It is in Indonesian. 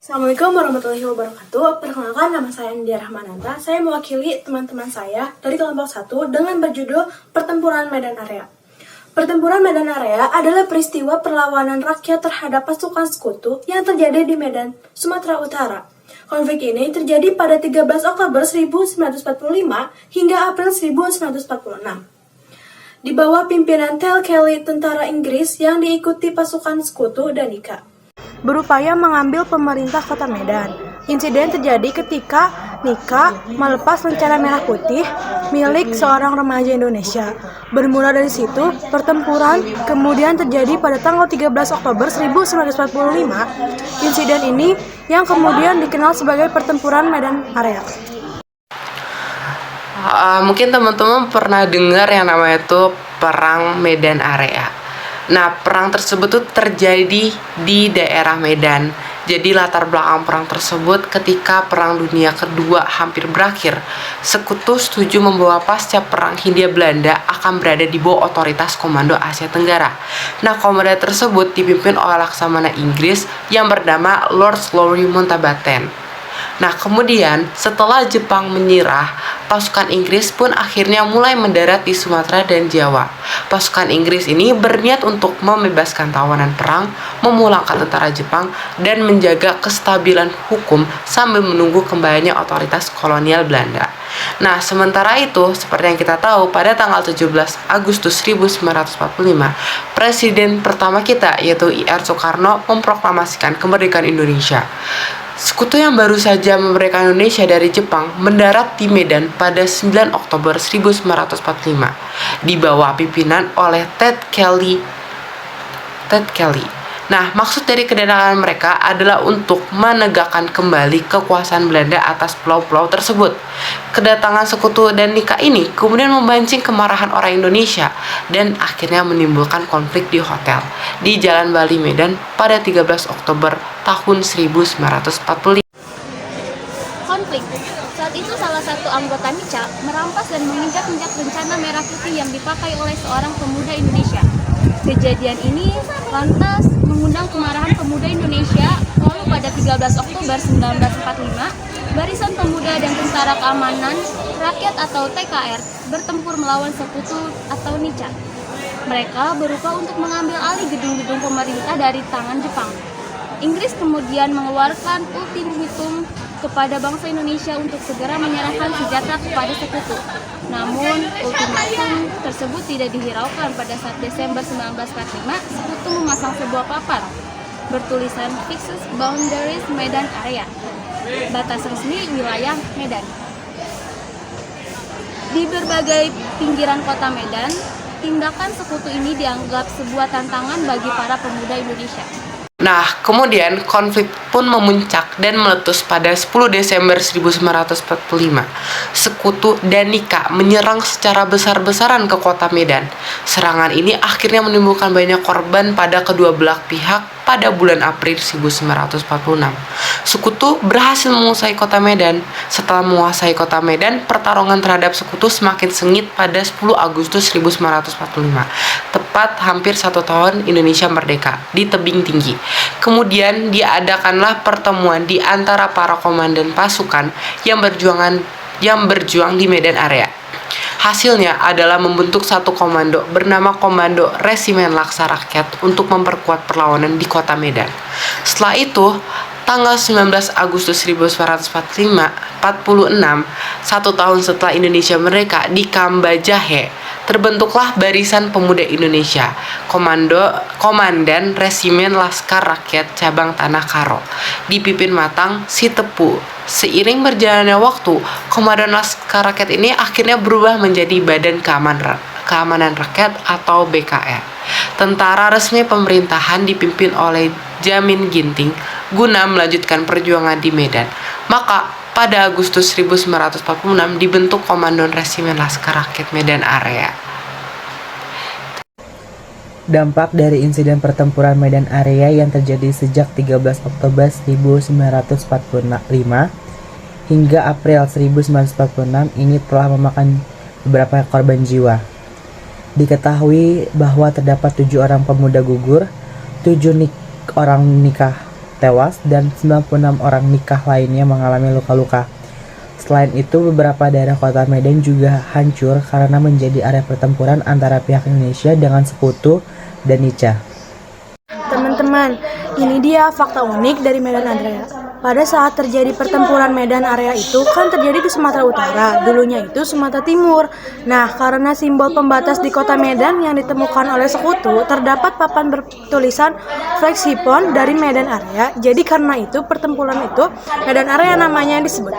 Assalamualaikum warahmatullahi wabarakatuh. Perkenalkan, nama saya India Rahmananta. Saya mewakili teman-teman saya dari kelompok 1 dengan berjudul Pertempuran Medan Area. Pertempuran Medan Area adalah peristiwa perlawanan rakyat terhadap pasukan sekutu yang terjadi di Medan, Sumatera Utara. Konflik ini terjadi pada 13 Oktober 1945 hingga April 1946. Di bawah pimpinan Tel Kelly, tentara Inggris yang diikuti pasukan sekutu dan Nika, berupaya mengambil pemerintah kota Medan. Insiden terjadi ketika Nika melepas lencana merah putih milik seorang remaja Indonesia. Bermula dari situ, pertempuran kemudian terjadi pada tanggal 13 Oktober 1945. Insiden ini yang kemudian dikenal sebagai Pertempuran Medan Area. Mungkin teman-teman pernah dengar yang namanya itu Perang Medan Area. Nah, perang tersebut tuh terjadi di daerah Medan. Jadi latar belakang perang tersebut ketika Perang Dunia Kedua hampir berakhir, Sekutu setuju membawa pasca Perang Hindia Belanda akan berada di bawah otoritas Komando Asia Tenggara. Nah, komando tersebut dipimpin oleh Laksamana Inggris yang bernama Lord Lowry Mountbatten. Nah, kemudian setelah Jepang menyerah, pasukan Inggris pun akhirnya mulai mendarat di Sumatera dan Jawa. Pasukan Inggris ini berniat untuk membebaskan tawanan perang, memulangkan tentara Jepang, dan menjaga kestabilan hukum sambil menunggu kembalinya otoritas kolonial Belanda. Nah, sementara itu, seperti yang kita tahu, pada tanggal 17 Agustus 1945, Presiden pertama kita, yaitu I.R. Soekarno, memproklamasikan kemerdekaan Indonesia. Sekutu yang baru saja memerdekakan Indonesia dari Jepang mendarat di Medan pada 9 Oktober 1945 di bawah pimpinan oleh Ted Kelly. Nah, maksud dari kedatangan mereka adalah untuk menegakkan kembali kekuasaan Belanda atas pulau-pulau tersebut. Kedatangan Sekutu dan Nika ini kemudian memancing kemarahan orang Indonesia dan akhirnya menimbulkan konflik di hotel di Jalan Bali, Medan pada 13 Oktober tahun 1945. Konflik. Saat itu salah satu anggota Nica merampas dan menginjak-injak lencana merah putih yang dipakai oleh seorang pemuda Indonesia. Kejadian ini lantas mengundang kemarahan pemuda Indonesia. Lalu pada 13 Oktober 1945, Barisan Pemuda dan Tentara Keamanan Rakyat atau TKR bertempur melawan Sekutu atau Nica. Mereka berusaha untuk mengambil alih gedung-gedung pemerintah dari tangan Jepang. Inggris kemudian mengeluarkan ultimatum kepada bangsa Indonesia untuk segera menyerahkan senjata kepada Sekutu. Namun, ultimatum tersebut tidak dihiraukan. Pada saat Desember 1945, Sekutu memasang sebuah papan bertulisan Fixed Boundaries Medan Area, batas resmi wilayah Medan. Di berbagai pinggiran kota Medan, tindakan Sekutu ini dianggap sebuah tantangan bagi para pemuda Indonesia. Nah, kemudian konflik pun memuncak dan meletus pada 10 Desember 1945. Sekutu dan Nika menyerang secara besar-besaran ke kota Medan. Serangan ini akhirnya menimbulkan banyak korban pada kedua belah pihak pada bulan April 1946. Sekutu berhasil menguasai kota Medan. Setelah menguasai kota Medan, pertarungan terhadap Sekutu semakin sengit pada 10 Agustus 1945. Tepat hampir 1 tahun Indonesia merdeka di tebing tinggi. Kemudian diadakanlah pertemuan di antara para komandan pasukan yang berjuang di Medan Area. Hasilnya adalah membentuk satu komando bernama Komando Resimen Laksa Rakyat untuk memperkuat perlawanan di kota Medan. Setelah itu, tanggal 19 Agustus 1946, 1 tahun setelah Indonesia merdeka, di Kambajahe, terbentuklah Barisan Pemuda Indonesia, Komandan Resimen Laskar Rakyat Cabang Tanah Karo, dipimpin Matang Sitepu. Seiring berjalannya waktu, Komandan Laskar Rakyat ini akhirnya berubah menjadi Badan Keamanan Rakyat atau BKR. Tentara resmi pemerintahan dipimpin oleh Jamin Ginting guna melanjutkan perjuangan di Medan. Maka pada Agustus 1946 dibentuk Komando Resimen Laskar Rakyat Medan Area. Dampak dari insiden pertempuran Medan Area yang terjadi sejak 13 Oktober 1945 hingga April 1946 ini telah memakan beberapa korban jiwa. Diketahui bahwa terdapat 7 orang pemuda gugur, 7 orang nikah tewas dan 96 orang nikah lainnya mengalami luka-luka. Selain itu, beberapa daerah kota Medan juga hancur karena menjadi area pertempuran antara pihak Indonesia dengan Sekutu dan Nica. Teman-teman, ini dia fakta unik dari Medan Area. Pada saat terjadi pertempuran Medan Area itu kan terjadi di Sumatera Utara, dulunya itu Sumatera Timur. Nah, karena simbol pembatas di kota Medan yang ditemukan oleh Sekutu, terdapat papan bertulisan Fleksipon dari Medan Area. Jadi karena itu pertempuran itu Medan Area namanya disebut.